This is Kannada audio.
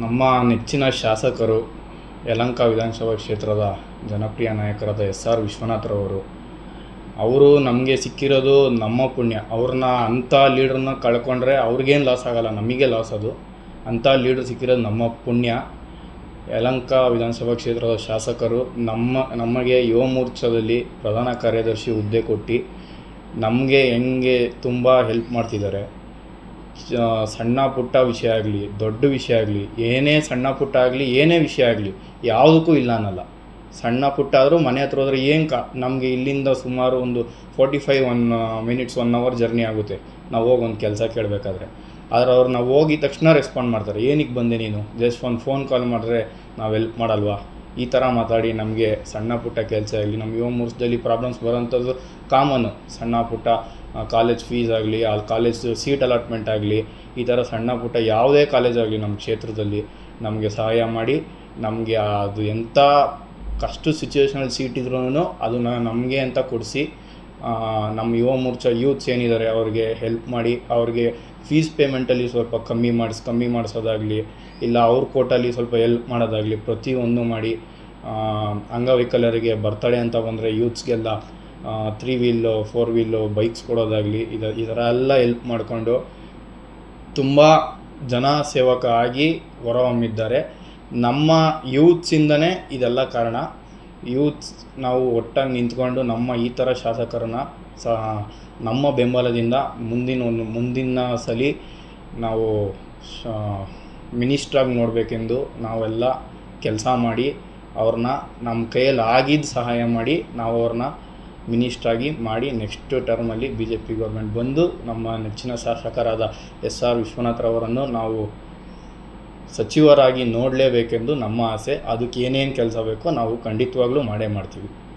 ನಮ್ಮ ನೆಚ್ಚಿನ ಶಾಸಕರು ಯಲಹಂಕ ವಿಧಾನಸಭಾ ಕ್ಷೇತ್ರದ ಜನಪ್ರಿಯ ನಾಯಕರಾದ SR ವಿಶ್ವನಾಥ್ರವರು. ಅವರು ನಮಗೆ ಸಿಕ್ಕಿರೋದು ನಮ್ಮ ಪುಣ್ಯ. ಅವ್ರನ್ನ ಅಂಥ ಲೀಡ್ರನ್ನ ಕಳ್ಕೊಂಡ್ರೆ ಅವ್ರಿಗೇನು ಲಾಸ್ ಆಗೋಲ್ಲ, ನಮಗೆ ಲಾಸ್ ಅದು. ಅಂಥ ಲೀಡ್ರ್ ಸಿಕ್ಕಿರೋದು ನಮ್ಮ ಪುಣ್ಯ. ಯಲಹಂಕ ವಿಧಾನಸಭಾ ಕ್ಷೇತ್ರದ ಶಾಸಕರು ನಮಗೆ ಯುವ ಮೋರ್ಚಾದಲ್ಲಿ ಪ್ರಧಾನ ಕಾರ್ಯದರ್ಶಿ ಹುದ್ದೆ ಕೊಟ್ಟು ನಮಗೆ ಹೆಂಗೆ ತುಂಬ ಹೆಲ್ಪ್ ಮಾಡ್ತಿದ್ದಾರೆ. ಸಣ್ಣ ಪುಟ್ಟ ವಿಷಯ ಆಗಲಿ, ದೊಡ್ಡ ವಿಷಯ ಆಗಲಿ, ಏನೇ ಸಣ್ಣ ಪುಟ್ಟ ಆಗಲಿ, ಏನೇ ವಿಷಯ ಆಗಲಿ, ಯಾವುದಕ್ಕೂ ಇಲ್ಲ ಅನ್ನಲ್ಲ. ಸಣ್ಣ ಪುಟ್ಟ ಆದರೂ ಮನೆ ಹತ್ರ ಹೋದ್ರೆ ನಮಗೆ ಇಲ್ಲಿಂದ ಸುಮಾರು ಒಂದು 45 ಮಿನಿಟ್ಸ್ 1 ಅವರ್ ಜರ್ನಿ ಆಗುತ್ತೆ ನಾವು ಹೋಗಿ ಒಂದು ಕೆಲಸ ಕೇಳಬೇಕಾದ್ರೆ. ಆದರೆ ಅವ್ರು ನಾವು ಹೋಗಿದ ತಕ್ಷಣ ರೆಸ್ಪಾಂಡ್ ಮಾಡ್ತಾರೆ. ಏನಕ್ಕೆ ಬಂದೆ ನೀನು, ಜಸ್ಟ್ ಒಂದು ಫೋನ್ ಕಾಲ್ ಮಾಡಿದ್ರೆ ನಾವು ಹೆಲ್ಪ್ ಮಾಡಲ್ವಾ, ಈ ಥರ ಮಾತಾಡಿ ನಮಗೆ ಸಣ್ಣ ಪುಟ್ಟ ಕೆಲಸ ಆಗಲಿ, ನಮ್ಮ ಯುವ ಮೋರ್ಚಾದಲ್ಲಿ ಪ್ರಾಬ್ಲಮ್ಸ್ ಬರೋಂಥದ್ದು ಕಾಮನ್ನು. ಸಣ್ಣ ಪುಟ್ಟ ಕಾಲೇಜ್ ಫೀಸ್ ಆಗಲಿ, ಅಲ್ಲಿ ಕಾಲೇಜ್ ಸೀಟ್ ಅಲಾಟ್ಮೆಂಟ್ ಆಗಲಿ, ಈ ಥರ ಸಣ್ಣ ಪುಟ್ಟ ಯಾವುದೇ ಕಾಲೇಜ್ ಆಗಲಿ ನಮ್ಮ ಕ್ಷೇತ್ರದಲ್ಲಿ ನಮಗೆ ಸಹಾಯ ಮಾಡಿ, ನಮಗೆ ಅದು ಎಂಥ ಕಷ್ಟ ಸಿಚುವೇಷನಲ್ಲಿ ಸೀಟ್ ಇದ್ರೂ ಅದನ್ನು ನಮಗೆ ಅಂತ ಕೊಡಿಸಿ, ನಮ್ಮ ಯುವ ಮೋರ್ಚಾ ಯೂತ್ಸ್ ಏನಿದ್ದಾರೆ ಅವ್ರಿಗೆ ಹೆಲ್ಪ್ ಮಾಡಿ, ಅವ್ರಿಗೆ ಫೀಸ್ ಪೇಮೆಂಟಲ್ಲಿ ಸ್ವಲ್ಪ ಕಮ್ಮಿ ಮಾಡಿಸೋದಾಗಲಿ, ಇಲ್ಲ ಅವ್ರ ಕೋಟಲ್ಲಿ ಸ್ವಲ್ಪ ಹೆಲ್ಪ್ ಮಾಡೋದಾಗಲಿ, ಪ್ರತಿಯೊಂದು ಮಾಡಿ. ಅಂಗವಿಕಲರಿಗೆ ಬರ್ತಡೇ ಅಂತ ಬಂದರೆ ಯೂತ್ಸ್ಗೆಲ್ಲ 3 ವೀಲು 4 ವೀಲು ಬೈಕ್ಸ್ ಕೊಡೋದಾಗಲಿ, ಈ ಥರ ಎಲ್ಲ ಹೆಲ್ಪ್ ಮಾಡಿಕೊಂಡು ತುಂಬ ಜನ ಸೇವಕ ಆಗಿ ಹೊರಹೊಮ್ಮಿದ್ದಾರೆ. ನಮ್ಮ ಯೂತ್ಸಿಂದನೇ ಇದೆಲ್ಲ ಕಾರಣ. ಯೂತ್ಸ್ ನಾವು ಒಟ್ಟಾಗಿ ನಿಂತ್ಕೊಂಡು ನಮ್ಮ ಈ ಥರ ಶಾಸಕರನ್ನ ನಮ್ಮ ಬೆಂಬಲದಿಂದ ಮುಂದಿನ ಸಲ ನಾವು ಮಿನಿಸ್ಟ್ರಾಗಿ ನೋಡಬೇಕೆಂದು ನಾವೆಲ್ಲ ಕೆಲಸ ಮಾಡಿ, ಅವ್ರನ್ನ ನಮ್ಮ ಕೈಯಲ್ಲಿ ಆಗಿದ್ದು ಸಹಾಯ ಮಾಡಿ, ನಾವು ಅವ್ರನ್ನ ಮಿನಿಸ್ಟ್ರಾಗಿ ಮಾಡಿ ನೆಕ್ಸ್ಟ್ ಟರ್ಮಲ್ಲಿ BJP ಗೌರ್ಮೆಂಟ್ ಬಂದು ನಮ್ಮ ನೆಚ್ಚಿನ ಶಾಸಕರಾದ SR ವಿಶ್ವನಾಥ್ರವರನ್ನು ನಾವು ಸಚಿವರಾಗಿ ನೋಡಲೇಬೇಕೆಂದು ನಮ್ಮ ಆಸೆ. ಅದಕ್ಕೆ ಏನೇನು ಕೆಲಸ ಬೇಕೋ ನಾವು ಖಂಡಿತವಾಗ್ಲೂ ಮಾಡೇ ಮಾಡ್ತೀವಿ.